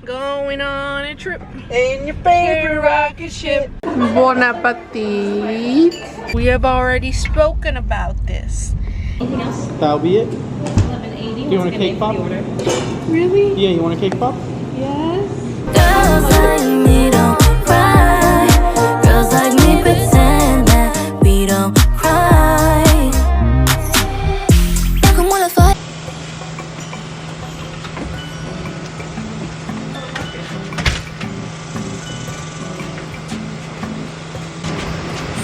going on a trip in your favorite rocket ship. Bon appetit. We have already spoken about this. Anything else? That'll be it. 1180. You want a cake pop? Really? Yeah, you want a cake pop? Yes. Girls like me don't cry. Girls like me pretend that we don't cry. Como la fue?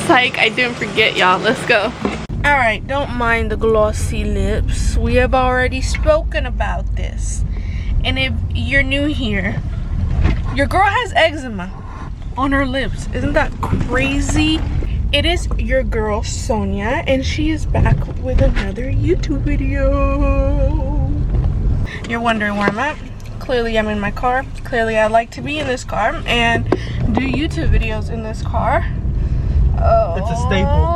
Psych, I didn't forget, y'all. Let's go. Alright, don't mind the glossy lips. We have already spoken about this. And if you're new here, your girl has eczema on her lips. Isn't that crazy? It is your girl Sonia, and she is back with another YouTube video. You're wondering where I'm at? Clearly I'm in my car. Clearly I like to be in this car and do YouTube videos in this car. Oh. It's a staple.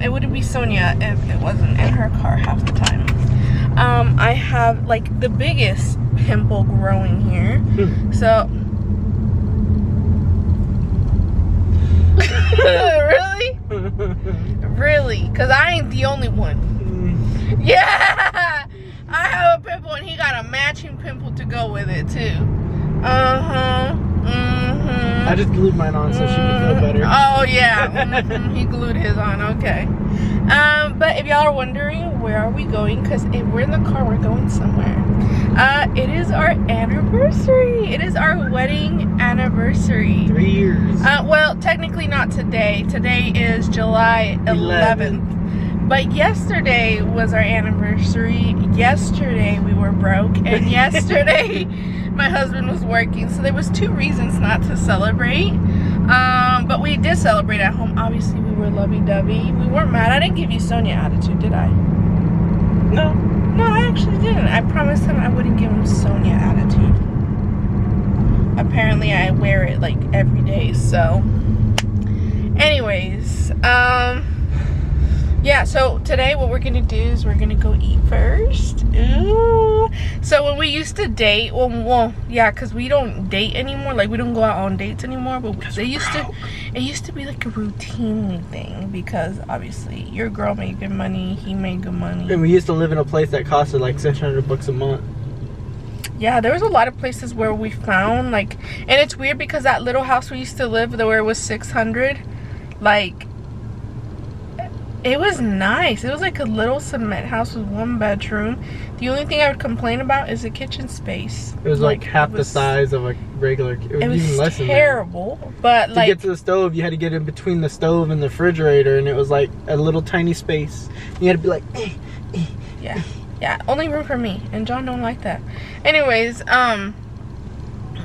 It wouldn't be Sonia if it wasn't in her car half the time. I have like the biggest pimple growing here. So really? Really? Cause I ain't the only one. Yeah, I have a pimple and he got a matching pimple to go with it too. I just glued mine on so she can feel better. Oh yeah, he glued his on. Okay. But if y'all are wondering where are we going, because if we're in the car, we're going somewhere. It is our anniversary. It is our wedding anniversary. 3 years. Well, technically not today. Today is July 11th. But yesterday was our anniversary. Yesterday we were broke, and yesterday my husband was working, so there was 2 reasons not to celebrate. But we did celebrate at home. Obviously we were lovey-dovey. We weren't mad. I didn't give you Sonia attitude, did I? No. No, I actually didn't. I promised him I wouldn't give him Sonia attitude. Apparently I wear it like every day, so anyways, yeah, so today what we're gonna do is we're gonna go eat first. Ooh. So when we used to date, well, yeah, because we don't date anymore. Like we don't go out on dates anymore. But it used to be like a routine thing because obviously your girl made good money, he made good money. And we used to live in a place that costed like $600 a month. Yeah, there was a lot of places where we found like, and it's weird because that little house we used to live there where it was 600, like. It was nice. It was like a little cement house with 1 bedroom. The only thing I would complain about is the kitchen space. It was like half the size of a regular. It was even less terrible. Than that. But like to get to the stove, you had to get in between the stove and the refrigerator, and it was like a little tiny space. You had to be like, yeah, only room for me, and John don't like that. Anyways,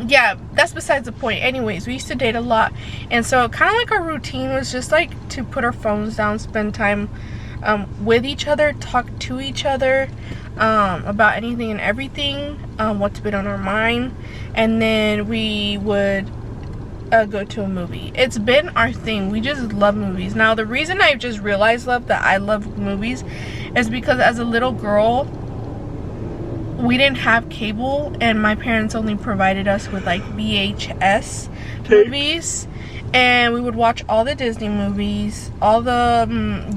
yeah, that's besides the point. Anyways, we used to date a lot, and so kind of like our routine was just like to put our phones down, spend time with each other, talk to each other about anything and everything, what's been on our mind, and then we would go to a movie. It's been our thing. We just love movies. Now the reason I just realized that I love movies is because as a little girl we didn't have cable, and my parents only provided us with like VHS movies, and we would watch all the Disney movies, all the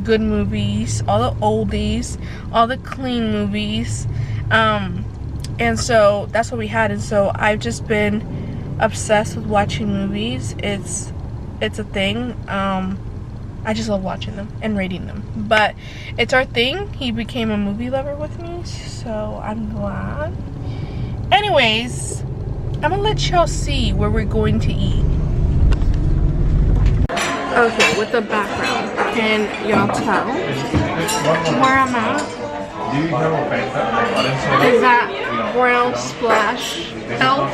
good movies, all the oldies, all the clean movies, and so that's what we had. And so I've just been obsessed with watching movies. It's a thing. I just love watching them and rating them, but it's our thing. He became a movie lover with me, so I'm glad. Anyways, I'm gonna let y'all see where we're going to eat. Okay, with the background, can y'all tell where I'm at? Is that brown splash help?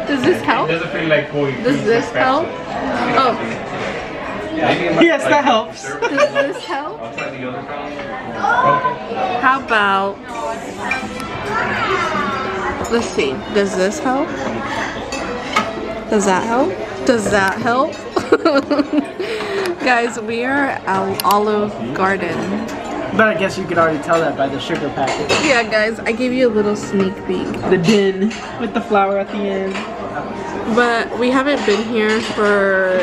Does this help? Does this help? Oh. yes, that helps. Does this help? How about, let's see, does this help? Does that help? Does that help? Guys, we are at Olive Garden But I guess you could already tell that by the sugar packet. Yeah, guys, I gave you a little sneak peek. The din with the flour at the end. But we haven't been here for...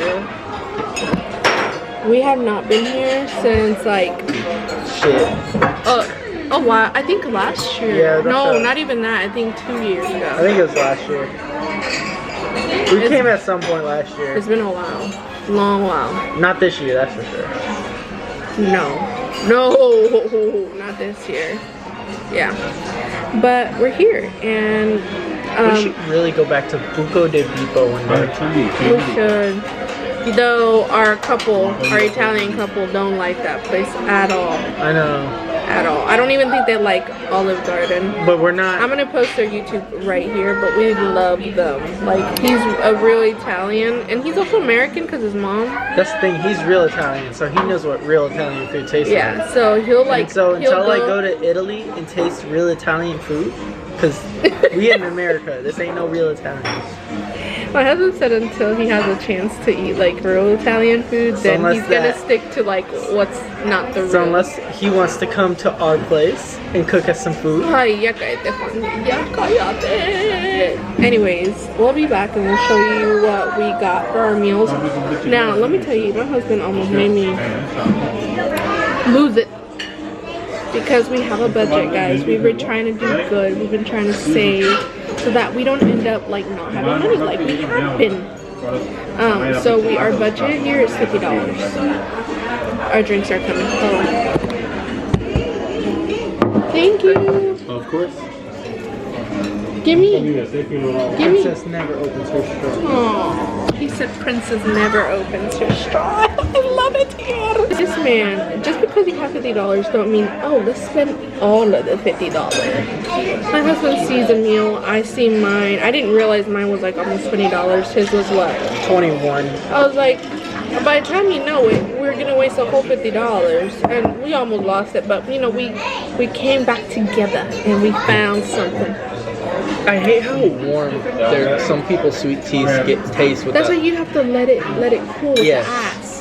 We have not been here since like... Shit. Oh wow, I think last year. Yeah, no, not even that. I think 2 years ago. I think it was last year. We came at some point last year. It's been a while. Long while. Not this year, that's for sure. No, not this year. Yeah, but we're here, and we should really go back to Buco de Bipo one day. we should. Though our Italian couple don't like that place at all. I know. At all. I don't even think they like Olive Garden. But we're not. I'm gonna post their YouTube right here, but we love them. Like, he's a real Italian, and he's also American because his mom. That's the thing, he's real Italian, so he knows what real Italian food tastes like. Yeah, so he'll like. And so he'll until I go to Italy and taste real Italian food, because we in America, this ain't no real Italian. My husband said until he has a chance to eat like real Italian food, then he's gonna stick to like what's not the real. So unless he wants to come to our place and cook us some food. Anyways, we'll be back and we'll show you what we got for our meals. Now, let me tell you, my husband almost made me lose it. Because we have a budget, guys. We've been trying to do good. We've been trying to save so that we don't end up like not having money like we have been. So our budget here is $50. Our drinks are coming. Hold on. Thank you. Of course. Give me. Princess never opens her straw. Aww. He said Princess never opens her straw. I love it here. This man, just because you have $50 don't mean, oh, let's spend all of the $50. My husband sees a meal, I see mine. I didn't realize mine was like almost $20. His was what? 21. I was like, by the time you know it, we're gonna waste a whole $50. And we almost lost it, but you know, we came back together and we found something. I hate how warm some people's sweet teas taste with That's why you have to let it cool with Yes. the ice.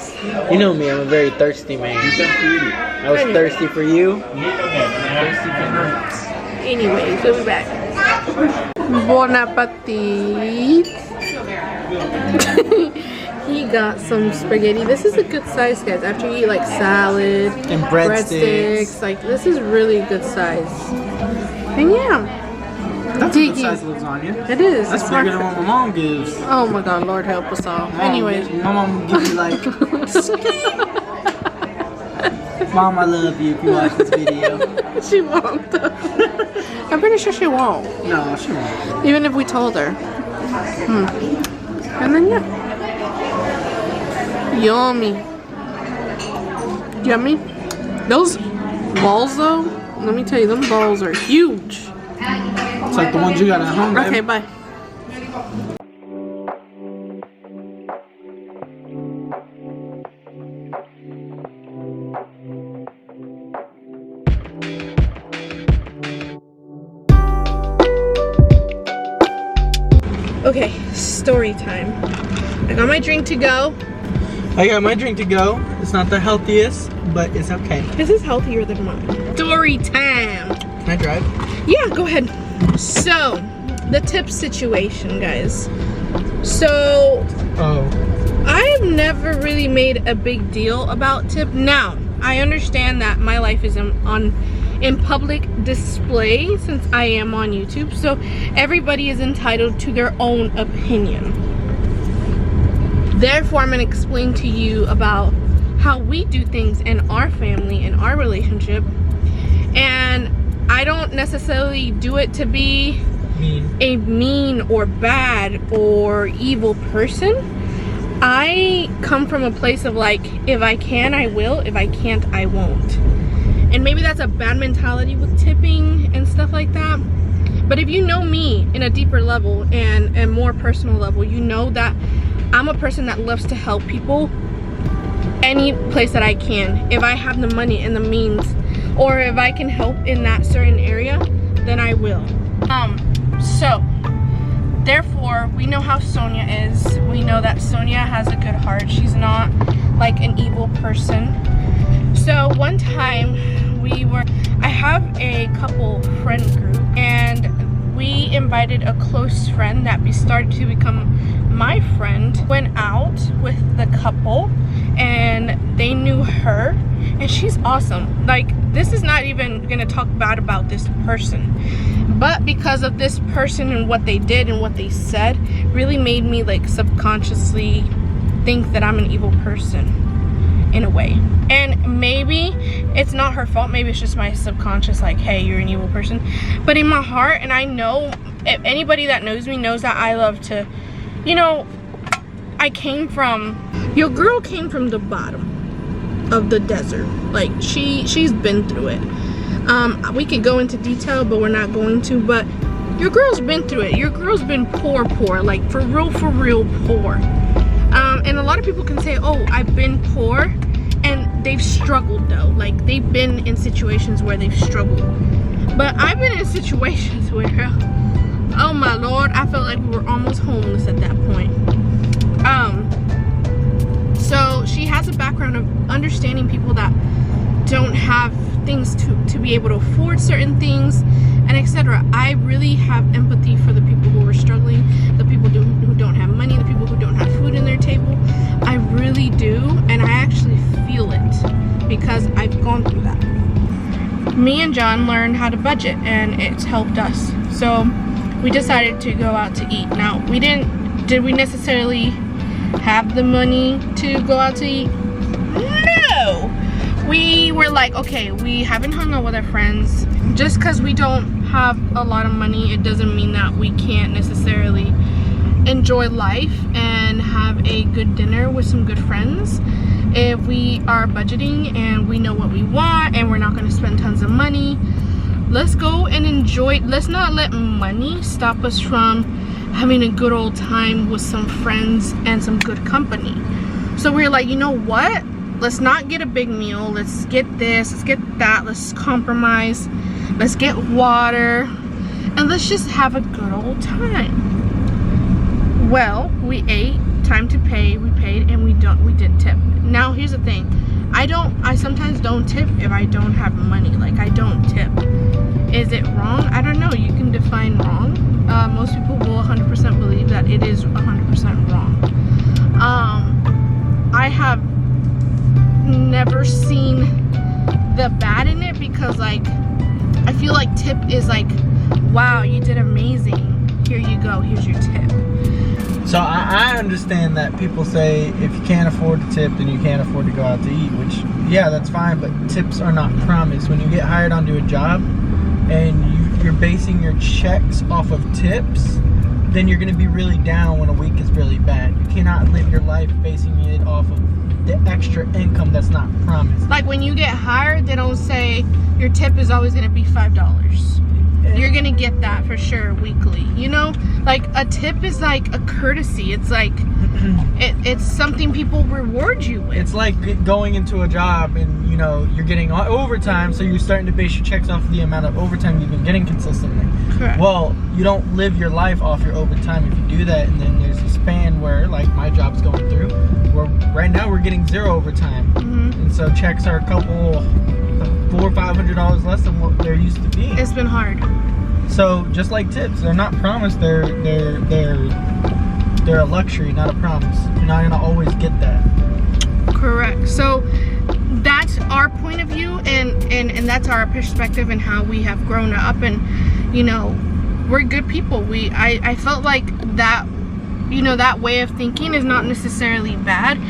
You know me, I'm a very thirsty man. I was thirsty for you. Thirsty for nuts. Anyways, we'll be back. Bon appetit. He got some spaghetti. This is a good size, guys. After you eat like salad And breadsticks. like this is really good size. And yeah. That's a good size lasagna. It is. That's bigger than what my mom gives. Oh my god, Lord help us all. Anyways. My mom gives you like... Mom, I love you if you watch this video. She won't. I'm pretty sure she won't. No, she won't. Even if we told her. And then yeah. Yummy. Yummy. Those balls though, let me tell you, them balls are huge. It's like the ones you got at home. Okay, bye. Okay, story time. I got my drink to go. I got my drink to go. It's not the healthiest, but it's okay. This is healthier than mine. Story time. Can I drive? Yeah, go ahead. So, the tip situation, guys. So, I've never really made a big deal about tip. Now, I understand that my life is in public display since I am on YouTube, so everybody is entitled to their own opinion. Therefore, I'm going to explain to you about how we do things in our family, in our relationship. And I don't necessarily do it to be a mean or bad or evil person. I come from a place of like, if I can, I will. If I can't, I won't. And maybe that's a bad mentality with tipping and stuff like that. But if you know me in a deeper level and a more personal level, you know that I'm a person that loves to help people any place that I can. If I have the money and the means, or if I can help in that certain area, then I will. So therefore, we know how Sonia is. We know that Sonia has a good heart. She's not like an evil person. So one time I have a couple friend group, and we invited a close friend that we started to become my friend. Went out with the couple, and they knew her, and she's awesome. Like, this is not even gonna talk bad about this person, but because of this person and what they did and what they said, really made me like subconsciously think that I'm an evil person in a way. And maybe it's not her fault, maybe it's just my subconscious, like, hey, you're an evil person. But in my heart, and I know, if anybody that knows me knows that I love to, you know, your girl came from the bottom of the desert. Like, she's been through it. We could go into detail, but we're not going to. But your girl's been through it. Your girl's been poor, like for real poor. And a lot of people can say, oh, I've been poor, and they've struggled though. Like, they've been in situations where they've struggled. But I've been in situations where, oh my Lord, I felt like we were almost homeless at that point. So she has a background of understanding people that don't have things to be able to afford certain things, and etc. I really have empathy for the people who are struggling, the people who don't have money, the people who don't have food in their table. I really do, and I actually feel it because I've gone through that. Me and John learned how to budget, and it's helped us. So we decided to go out to eat. Now, did we necessarily have the money to go out to eat? No! We were like, okay, we haven't hung out with our friends. Just because we don't have a lot of money, it doesn't mean that we can't necessarily enjoy life and have a good dinner with some good friends. If we are budgeting and we know what we want and we're not going to spend tons of money, let's go and enjoy. Let's not let money stop us from having a good old time with some friends and some good company. So we're like, you know what? Let's not get a big meal. Let's get this, let's get that, let's compromise. Let's get water, and let's just have a good old time. Well, we ate, time to pay, we paid, and we did tip. Now here's the thing. I sometimes don't tip if I don't have money. Like, I don't tip. Is it wrong? I don't know. You can define wrong. Most people will 100% believe that it is 100% wrong. I have never seen the bad in it, because like, I feel like tip is like, wow, you did amazing, here you go, here's your tip. So I understand that people say if you can't afford to tip, then you can't afford to go out to eat, which, yeah, that's fine, but tips are not promised. When you get hired onto a job and you're basing your checks off of tips, then you're going to be really down when a week is really bad. You cannot live your life basing it off of the extra income that's not promised. Like, when you get hired, they don't say your tip is always going to be $5. You're going to get that for sure weekly. You know, like, a tip is like a courtesy. It's like, it's something people reward you with. It's like going into a job and, you know, you're getting overtime, so you're starting to base your checks off of the amount of overtime you've been getting consistently. Correct. Well, you don't live your life off your overtime if you do that, and then there's a span where, like, my job's going through, where right now we're getting 0 overtime. And so checks are a couple, $400 or $500 less than what they're used to be. It's been hard. So just like tips, they're not promised. They're a luxury, not a promise. You're not gonna always get that. Correct. So that's our point of view, and that's our perspective and how we have grown up, and you know, we're good people. I felt like that, you know, that way of thinking is not necessarily bad,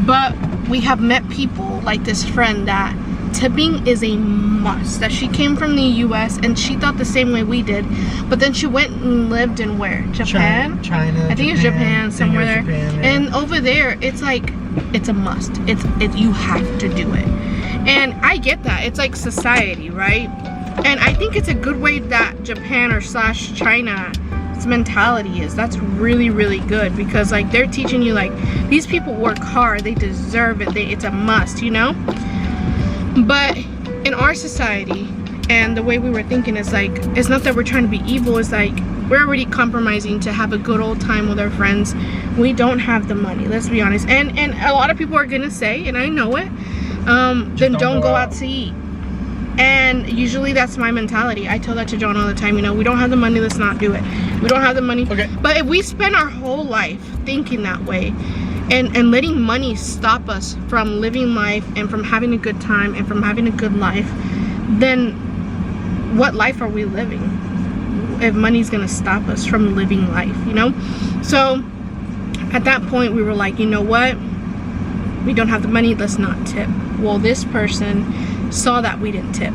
but we have met people like this friend that tipping is a must, that she came from the US and she thought the same way we did, but then she went and lived in where? Japan? China, I think it's Japan, somewhere there. Japan, yeah. And over there, it's like, it's a must. It's you have to do it. And I get that. It's like society, right? And I think it's a good way that Japan or / China's mentality is. That's really, really good, because like, they're teaching you, like, these people work hard, they deserve it, it's a must, you know? But in our society and the way we were thinking, is like, it's not that we're trying to be evil, it's like, we're already compromising to have a good old time with our friends. We don't have the money, let's be honest. And a lot of people are gonna say, and I know it, then don't go out to eat. And usually that's my mentality. I tell that to John all the time, you know, we don't have the money, let's not do it. We don't have the money. Okay. But if we spend our whole life thinking that way and letting money stop us from living life and from having a good time and from having a good life, then what life are we living if money's gonna stop us from living life, you know? So at that point we were like, you know what? We don't have the money, let's not tip. Well, this person saw that we didn't tip,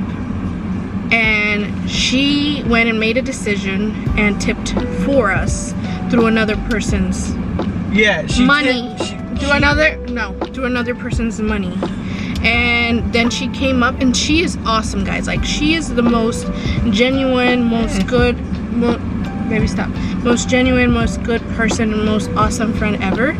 and she went and made a decision and tipped for us through another person's money. Through another person's money. And then she came up, and she is awesome, guys. Like, she is the most genuine, most good, most genuine, most good person, and most awesome friend ever.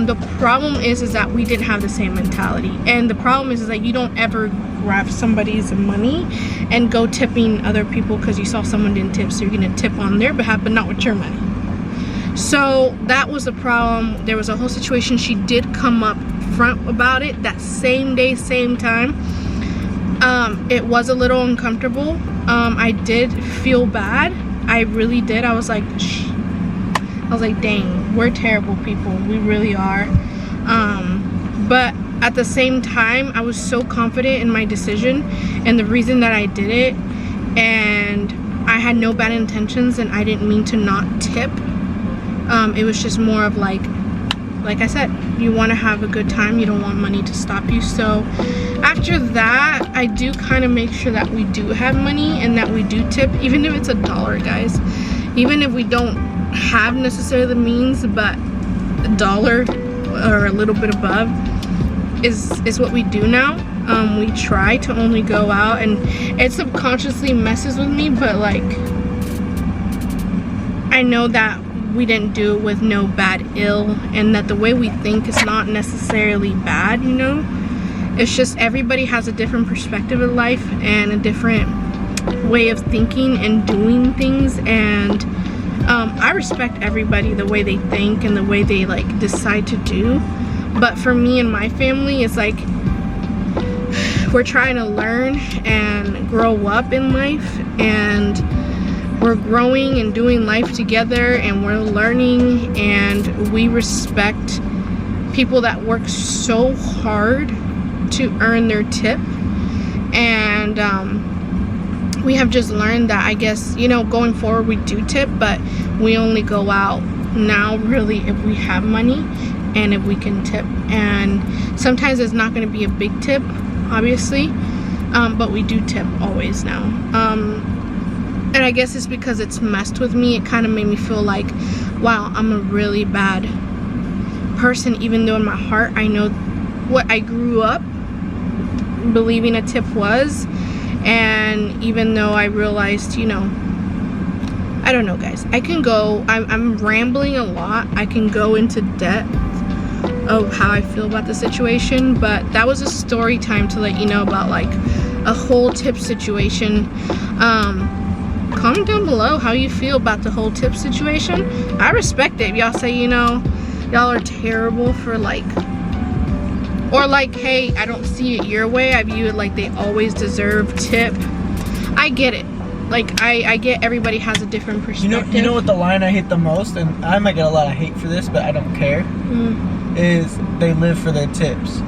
The problem is that we didn't have the same mentality, and the problem is that you don't ever grab somebody's money and go tipping other people because you saw someone didn't tip, so you're gonna tip on their behalf, but not with your money. So that was the problem. There was a whole situation. She did come up front about it that same day, same time. It was a little uncomfortable. I did feel bad. I really did. I was like, dang, we're terrible people. We really are. But at the same time, I was so confident in my decision and the reason that I did it, and I had no bad intentions, and I didn't mean to not tip. It was just more of like I said, you want to have a good time, you don't want money to stop you. So after that, I do kind of make sure that we do have money and that we do tip, even if it's $1, guys. Even if we don't have necessarily the means, but $1 or a little bit above is what we do now. We try to only go out, and it subconsciously messes with me, but like, I know that we didn't do it with no bad ill, and that the way we think is not necessarily bad, you know? It's just everybody has a different perspective of life and a different way of thinking and doing things, and I respect everybody, the way they think and the way they like decide to do. But for me and my family, it's like we're trying to learn and grow up in life, and we're growing and doing life together, and we're learning, and we respect people that work so hard to earn their tip. And we have just learned that, I guess, you know, going forward we do tip, but we only go out now really if we have money and if we can tip. And sometimes it's not going to be a big tip, obviously, but we do tip always now. And I guess it's because it's messed with me. It kind of made me feel like, wow, I'm a really bad person, even though in my heart I know what I grew up believing a tip was. And even though I realized, you know, I don't know, guys, I can go, I'm rambling a lot, I can go into depth of how I feel about the situation, but that was a story time to let you know about like a whole tip situation. Comment down below how you feel about the whole tip situation. I respect it if y'all say, you know, y'all are terrible for like, or like, hey, I don't see it your way, I view it like they always deserve tip. I get it. Like, I get everybody has a different perspective. You know what the line I hate the most, and I might get a lot of hate for this, but I don't care, is they live for their tips.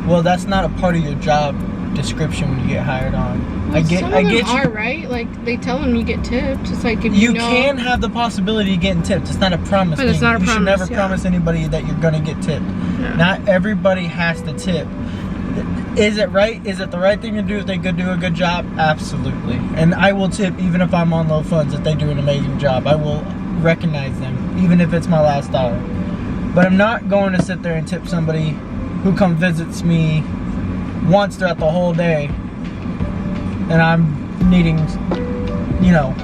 Well, that's not a part of your job description when you get hired on. Well, I get you are, right? Like, they tell them you get tipped. It's like, if you know, can have the possibility of getting tipped. It's not a promise. But it's not a promise. You should never promise anybody that you're gonna get tipped. Yeah. Not everybody has to tip. Is it right? Is it the right thing to do if they could do a good job? Absolutely. And I will tip even if I'm on low funds if they do an amazing job. I will recognize them even if it's my last dollar. But I'm not going to sit there and tip somebody who comes visits me once throughout the whole day, and I'm needing, you know,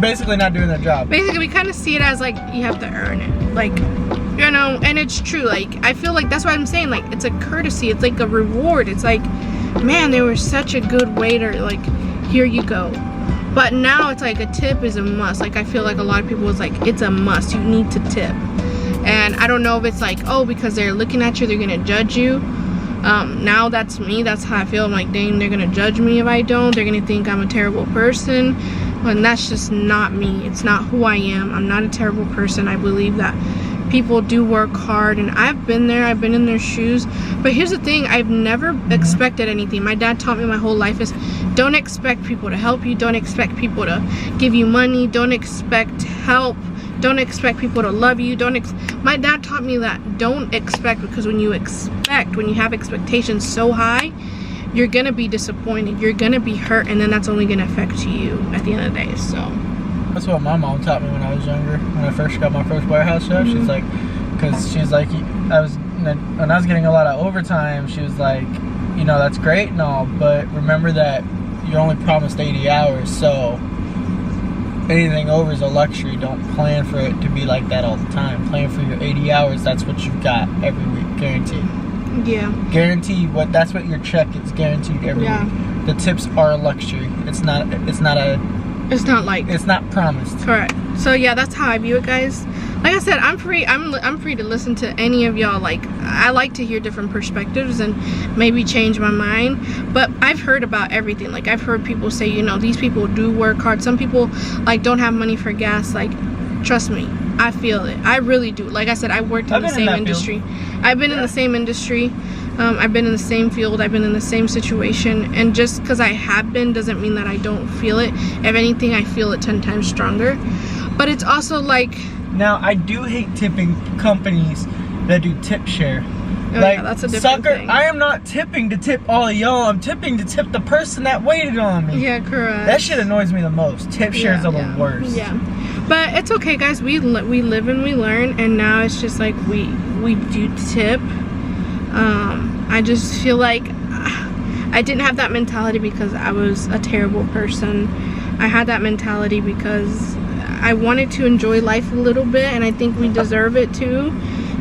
basically not doing their job. Basically, we kind of see it as like you have to earn it, like, you know. And it's true. Like, I feel like that's what I'm saying. Like, it's a courtesy. It's like a reward. It's like, man, they were such a good waiter. Like, here you go. But now it's like a tip is a must. Like, I feel like a lot of people is like, it's a must. You need to tip. And I don't know if it's like, oh, because they're looking at you, they're gonna judge you. Now that's me. That's how I feel. I'm like, dang, they're gonna judge me if I don't. They're gonna think I'm a terrible person. And that's just not me. It's not who I am. I'm not a terrible person. I believe that people do work hard, and I've been there. I've been in their shoes. But here's the thing, I've never expected anything. My dad taught me my whole life is don't expect people to help you. Don't expect people to give you money. Don't expect help. Don't expect people to love you. My dad taught me that don't expect, because when you have expectations so high, you're gonna be disappointed, you're gonna be hurt, and then that's only gonna affect you at the end of the day. So that's what my mom taught me when I was younger. When I first got my first warehouse job, she's like, because she's like, when I was getting a lot of overtime, she was like, you know, that's great and all, but remember that you're only promised 80 hours, so anything over is a luxury. Don't plan for it to be like that all the time. Plan for your 80 hours. That's what you've got every week, guaranteed. Yeah. Guaranteed. That's what your check is, guaranteed every week. The tips are a luxury. It's not promised. Correct. So yeah, that's how I view it, guys. Like I said, I'm free to listen to any of y'all. Like, I like to hear different perspectives and maybe change my mind. But I've heard about everything. Like, I've heard people say, you know, these people do work hard. Some people like don't have money for gas. Like, trust me, I feel it. I really do. Like I said, I worked in the same industry. I've been in the same industry. I've been in the same field. I've been in the same situation. And just because I have been doesn't mean that I don't feel it. If anything, I feel it 10 times stronger. But it's also like... Now, I do hate tipping companies that do tip share. Oh, like, yeah, that's a different thing. I am not tipping to tip all of y'all. I'm tipping to tip the person that waited on me. Yeah, correct. That shit annoys me the most. Tip shares are the worst. Yeah. But it's okay, guys. We live and we learn. And now it's just like we do tip. I just feel like I didn't have that mentality because I was a terrible person. I had that mentality because I wanted to enjoy life a little bit, and I think we deserve it too.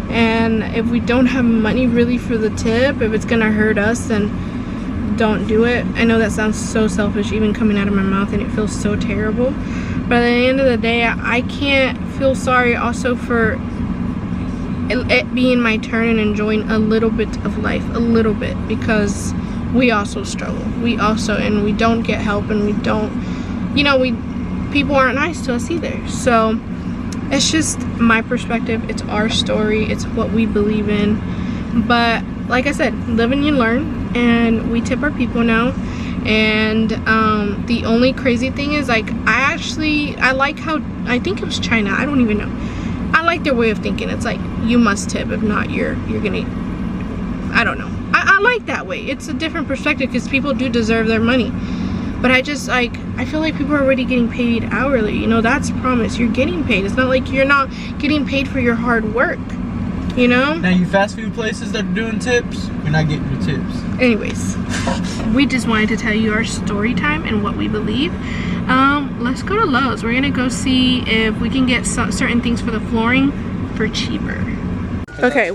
And if we don't have money really for the tip, if it's gonna hurt us, then don't do it. I know that sounds so selfish even coming out of my mouth, and it feels so terrible. But at the end of the day, I can't feel sorry also for it being my turn and enjoying a little bit of life, a little bit, because we also struggle. We don't get help, and we don't, you know, people aren't nice to us either. So it's just my perspective. It's our story. It's what we believe in. But like I said, live and you learn, and we tip our people now. And the only crazy thing is, like, I like how, I think it was China, I don't even know, I like their way of thinking. It's like, you must tip, if not you're gonna, I don't know, I like that way. It's a different perspective because people do deserve their money. But I just, like, I feel like people are already getting paid hourly. You know, that's promise. You're getting paid. It's not like you're not getting paid for your hard work, you know? Now, you fast food places that are doing tips, you're not getting your tips. Anyways, we just wanted to tell you our story time and what we believe. Let's go to Lowe's. We're gonna go see if we can get certain things for the flooring for cheaper. Okay,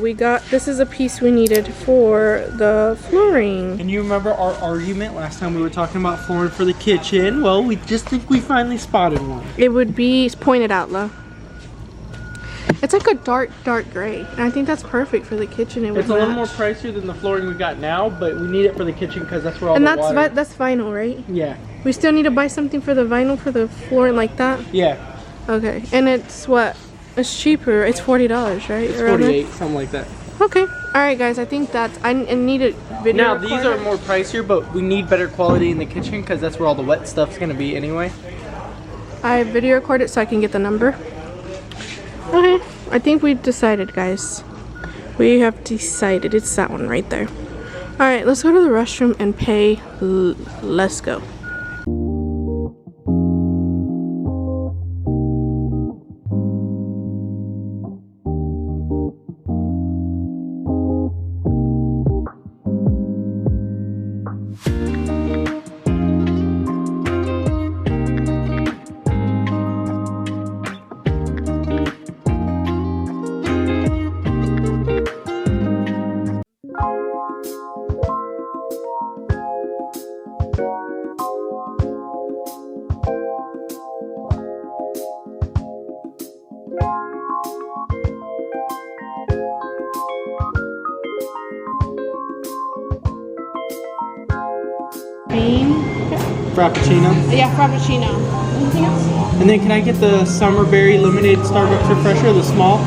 this is a piece we needed for the flooring. And you remember our argument last time we were talking about flooring for the kitchen? Well, we just think we finally spotted one. It would be pointed out, Lo. It's like a dark gray. And I think that's perfect for the kitchen. It's a little more pricier than the flooring we got now, but we need it for the kitchen because that's where all the water... And that's vinyl, right? Yeah. We still need to buy something for the vinyl for the flooring like that? Yeah. Okay. And it's what? It's cheaper. It's $40, right? It's $48, something like that. Okay. All right, guys. I think I need a video Now, recorder. these are more pricier, but we need better quality in the kitchen because that's where all the wet stuff's going to be anyway. I video recorded so I can get the number. Okay. I think we've decided, guys. We have decided. It's that one right there. All right. Let's go to the restroom and pay. Let's go. Bean. Frappuccino. Yeah, Frappuccino. Anything else? And then can I get the summer berry lemonade Starbucks refresher, the small?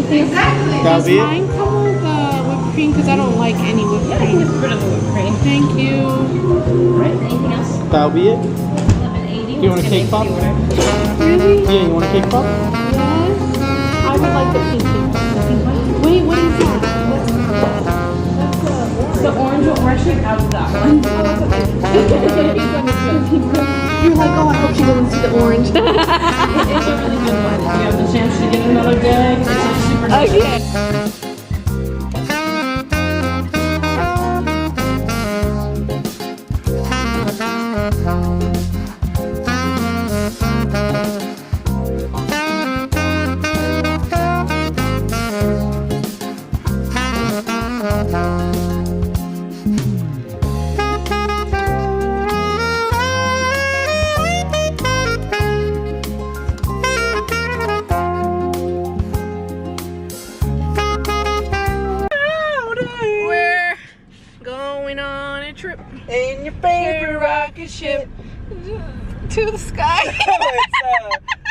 Exactly. That'll Does be mine it? come with whipped cream? Because I don't like any whipped Yeah, I can cream. get rid of the whipped cream. Thank you. Right, anything else? That'll be it. 11.80. You want a cake pop? Really? Yeah, you want a cake pop? Yes. I would like the pink cake. Wait, what is that? The orange one, where should I have that one? You're like, oh, I hope she doesn't see the orange. It's a really good one. If you have the chance to get another bag, it's a super good Okay. We're going on a trip In your favorite rocket ship. to the sky.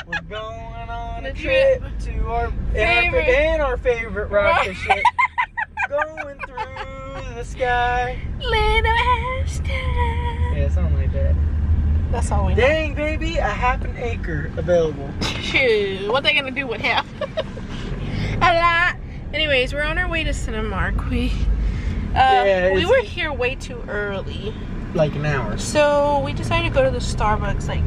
We're going on a trip to our favorite rocket ship. Going through the sky. Little Ashton. Yeah, something like that. That's all we know. Dang, baby, a half an acre available. Shoot, what they gonna do with half? A lot. Anyways, we're on our way to Cinemark. We were here way too early, Like an hour. so we decided to go to the Starbucks, like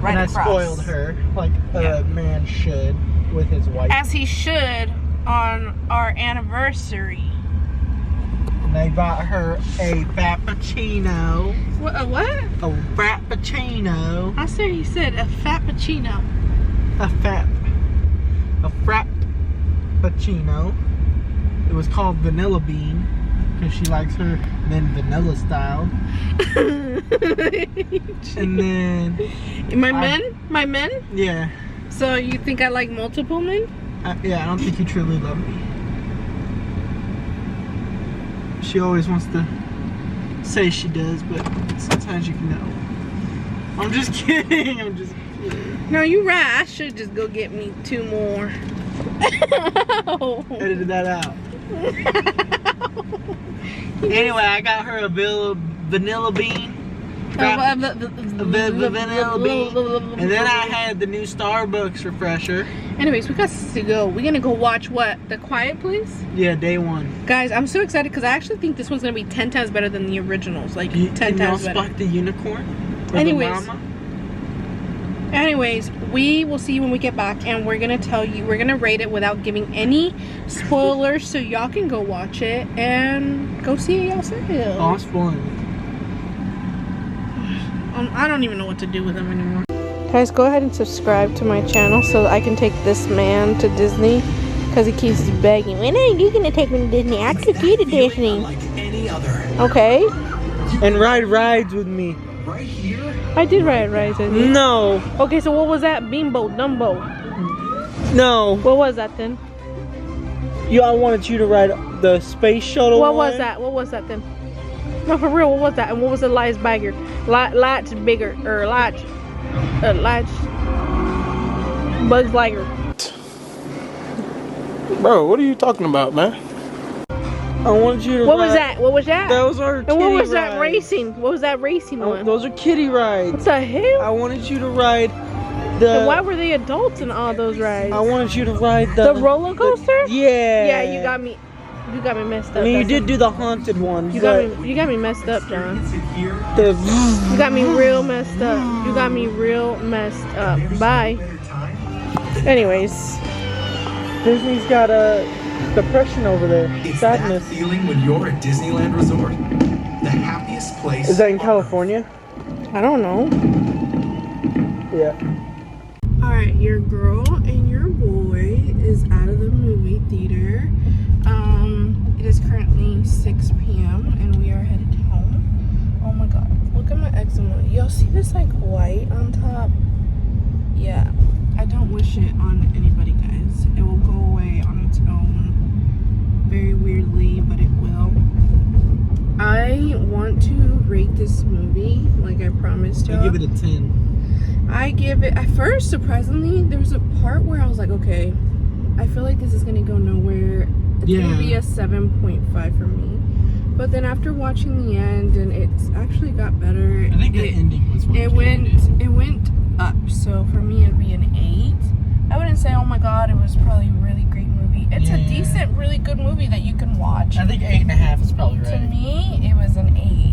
right And I across. spoiled her like a man should with his wife. As he should on our anniversary. And I bought her a frappuccino. What? A what? A frappuccino. I said he said a frappuccino. A frappuccino. It was called Vanilla Bean because she likes her then vanilla style. And then My men? yeah, So you think I like multiple men? I don't think you truly love me. She always wants to say she does, but sometimes you can know. I'm just kidding. I'm just kidding. No, you're right. I should just go get me 2 more. Edited that out. Anyway, I got her a vanilla bean. Vanilla bean. And then I had the new Starbucks refresher. Anyways, we got to go. We're gonna go watch what? The Quiet Place? Yeah, day one. Guys, I'm so excited because I actually think this one's gonna be 10 times better than the originals. Like 10 Can y'all times better. spot the unicorn? Or Anyways. the llama? Anyways, we will see you when we get back, and we're gonna tell you, we're gonna rate it without giving any spoilers, so y'all can go watch it and go see it yourself. Oh, I'm spoiling it. I don't even know what to do with them anymore. Guys, go ahead and subscribe to my channel so that I can take this man to Disney, because he keeps begging, when are you gonna take me to Disney? I took you to Disney. Like any other. Okay. And ride rides with me. Right here. I did ride rides with you. No. Okay, so what was that? Bimbo, Dumbo. No. What was that then? I wanted you to ride the space shuttle. What one. was that? What was that then? No, for real, what was that? And what was the light's bigger? Light's bigger, or light's Bugs Liger. Bro, what are you talking about, man? I wanted you to What ride. was that? What was that? Those are And what was that rides. racing? What was that racing one? Those are kiddie rides. What the hell? I wanted you to ride the. And why were they adults in all those rides? I wanted you to ride The roller coaster? Yeah. Yeah, you got me messed up. I mean, you That's did it. do the haunted one. You but got me messed up, John. The. You got me real messed up. You got me real messed up. Bye. Anyways, Disney's got a depression over there. It's Sadness. that feeling when you're at Disneyland Resort. The happiest place. Is that in on California? I don't know. Yeah. Alright, your girl and your boy is out of the movie theater. It is currently 6 p.m. and we are headed home. Oh my god, look at my eczema. Y'all see this like white on top? Yeah, I don't wish it on anybody, guys. It will go away on its own. Very weirdly, but it will. I want to rate this movie like I promised y'all. I give it a 10. I give it, at first, surprisingly, there was a part where I was like, okay, I feel like this is gonna go nowhere. It's gonna be a 7.5 for me. But then after watching the end, and it's actually got better. I think the ending was what it went up. So for me, it'd be an 8. I wouldn't say, oh my god, it was probably a really great movie. It's a decent, really good movie that you can watch. I think 8.5 is probably right. To me, it was an 8.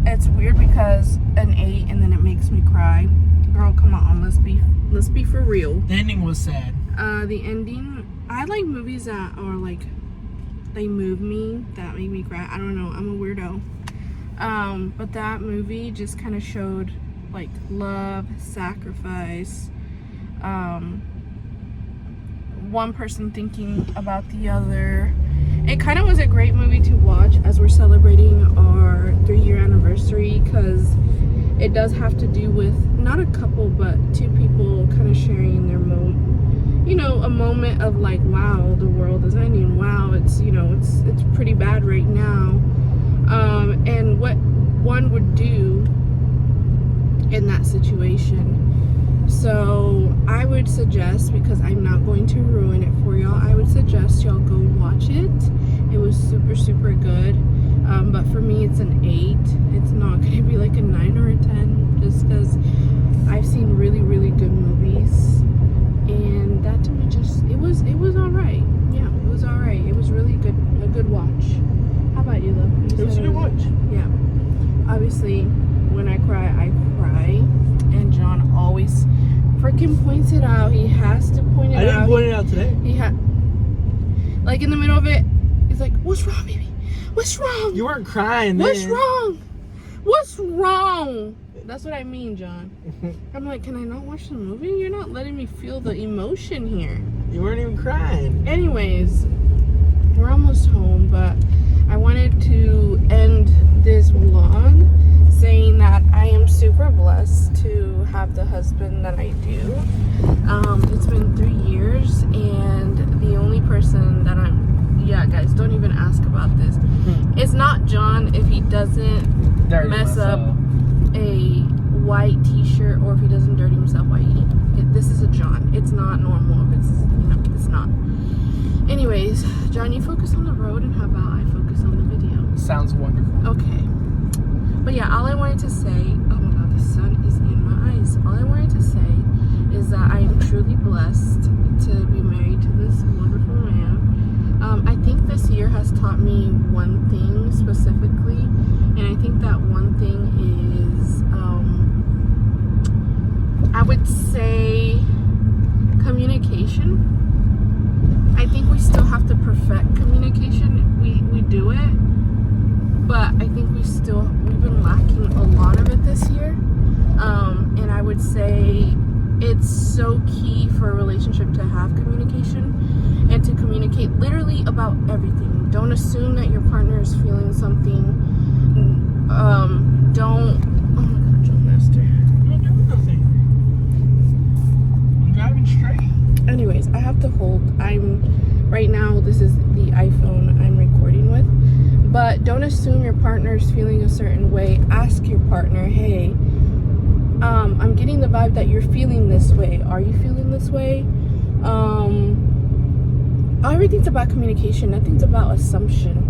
It's weird because an 8 and then it makes me cry. Girl, come on, let's be for real. The ending was sad. The ending, I like movies that are like, they move me, that make me cry. I don't know, I'm a weirdo. But that movie just kind of showed like love, sacrifice, one person thinking about the other. It kind of was a great movie to watch as we're celebrating our 3-year anniversary, because it does have to do with not a couple but 2 people kind of sharing their a moment of like, wow, the world is ending, wow, it's it's pretty bad right now, and what one would do in that situation. So I would suggest, because I'm not going to ruin it for y'all, I would suggest y'all go watch it. It was super, super good. But for me, it's an 8. It's not going to be like a 9 or a 10, just because I've seen really, really good movies. And that to me it was all right. Yeah, it was all right. It was really good, a good watch. How about you, love? It was a good watch. Yeah. Obviously, when I cry, and John always freaking points it out. He has to point it out. I didn't point it out today. He had, like, in the middle of it, he's like, "What's wrong, baby? What's wrong? You weren't crying then. What's wrong? What's wrong?" That's what I mean, John. I'm like, can I not watch the movie? You're not letting me feel the emotion here. You weren't even crying. Anyways, we're almost home, but I wanted to end this vlog saying that I am super blessed to have the husband that I do. It's been 3 years, and the only person that guys, don't even ask about this. It's not John if he doesn't mess up a white t-shirt, or if he doesn't dirty himself while eating. This is a John. It's not normal. It's not. Anyways, John, you focus on the road, and how about I focus on the video? Sounds wonderful. Okay. But yeah, all I wanted to say, oh my god, the sun is in my eyes. All I wanted to say is that I am truly blessed to be married to this wonderful man. I think this year has taught me one thing specifically, and I think that one thing is, I would say, communication. I think we still have to perfect communication. We do it, but I think we've been lacking a lot of it this year. And I would say it's so key for a relationship to have communication and to communicate literally about everything. Don't assume that your partner is feeling something. Oh my god, John Lester. I'm not doing nothing. I'm driving straight. Anyways, I have to hold. Right now, this is the iPhone I'm recording with. But don't assume your partner is feeling a certain way. Ask your partner, hey, I'm getting the vibe that you're feeling this way. Are you feeling this way? Everything's about communication. Nothing's about assumption.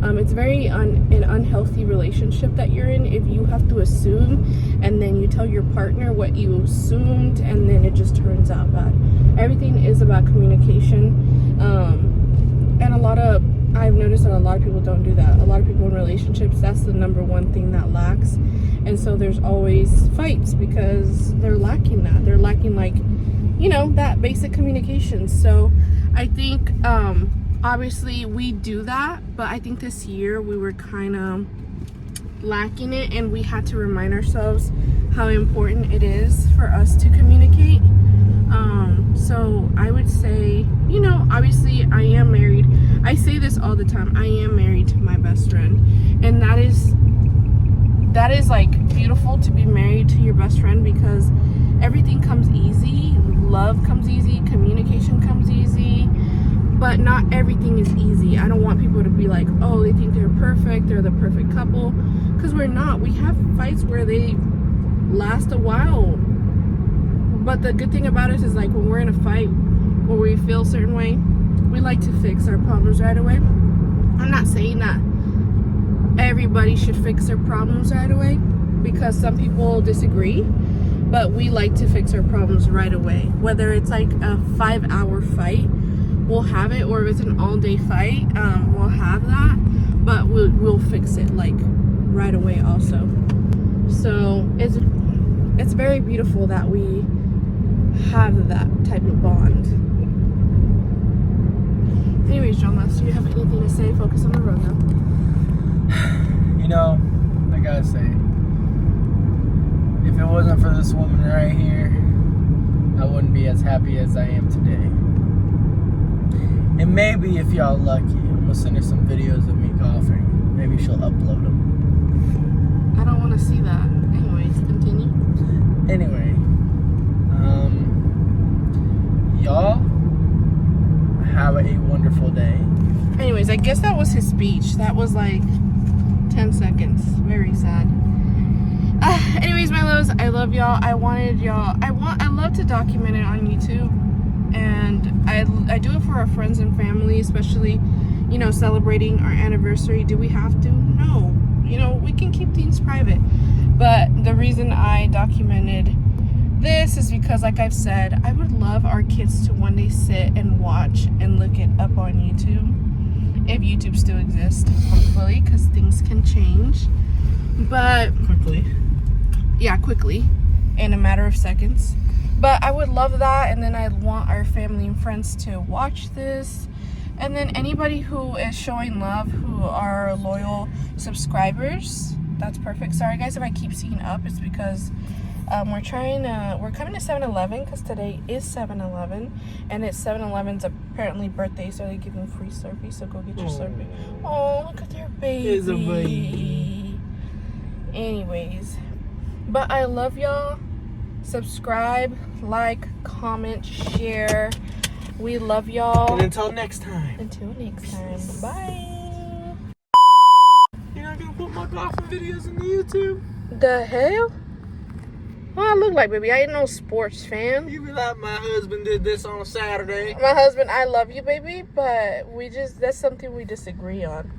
It's very an unhealthy relationship that you're in if you have to assume, and then you tell your partner what you assumed, and then it just turns out bad. Everything is about communication. And I've noticed that a lot of people don't do that. A lot of people in relationships, that's the number one thing that lacks. And so there's always fights because they're lacking that. They're lacking, like, that basic communication. So I think, obviously we do that, but I think this year we were kind of lacking it, and we had to remind ourselves how important it is for us to communicate. So I would say, obviously I am married. I say this all the time. I am married to my best friend, and that is like beautiful to be married to your best friend, because everything comes easy. Love comes easy. Communication comes easy. but not everything is easy. I don't want people to be like, oh, they think they're perfect, they're the perfect couple, because we're not. We have fights where they last a while, but the good thing about us is like when we're in a fight or we feel a certain way, we like to fix our problems right away. I'm not saying that everybody should fix their problems right away, because some people disagree, but we like to fix our problems right away. Whether it's like a 5-hour fight, we'll have it, or if it's an all-day fight, we'll have that, but we'll fix it like right away also. So it's very beautiful that we have that type of bond. Anyways, John, do you have anything to say? Focus on the road now. You know, I gotta say, if it wasn't for this woman right here, I wouldn't be as happy as I am today. And maybe if y'all lucky, I'm gonna send her some videos of me golfing. Maybe she'll upload them. I don't want to see that. Anyways, continue. Anyway, y'all have a wonderful day. Anyways, I guess that was his speech. That was like 10 seconds. Very sad. Anyways, my loves, I love y'all. I love to document it on YouTube, and I do it for our friends and family, especially, you know, celebrating our anniversary. Do we have to? No. You know, we can keep things private. But the reason I documented this is because, like I've said, I would love our kids to one day sit and watch and look it up on YouTube, if YouTube still exists, hopefully, because things can change. But Quickly. yeah, quickly, in a matter of seconds. But I would love that, and then I want our family and friends to watch this, and then anybody who is showing love, who are loyal subscribers, that's perfect. Sorry guys if I keep seeing up, it's because we're coming to 7-Eleven, because today is 7-Eleven, and it's 7-Eleven's apparently birthday, so they're giving free Slurpee, so go get your Slurpee. Oh, look at their baby. It's a baby. Anyways, but I love y'all. Subscribe, like, comment, share. We love y'all. And until next time. Until next time. Bye. You're not gonna put my golfing videos on the YouTube? The hell? What I look like, baby? I ain't no sports fan. You be like, my husband did this on a Saturday. My husband, I love you, baby, but that's something we disagree on.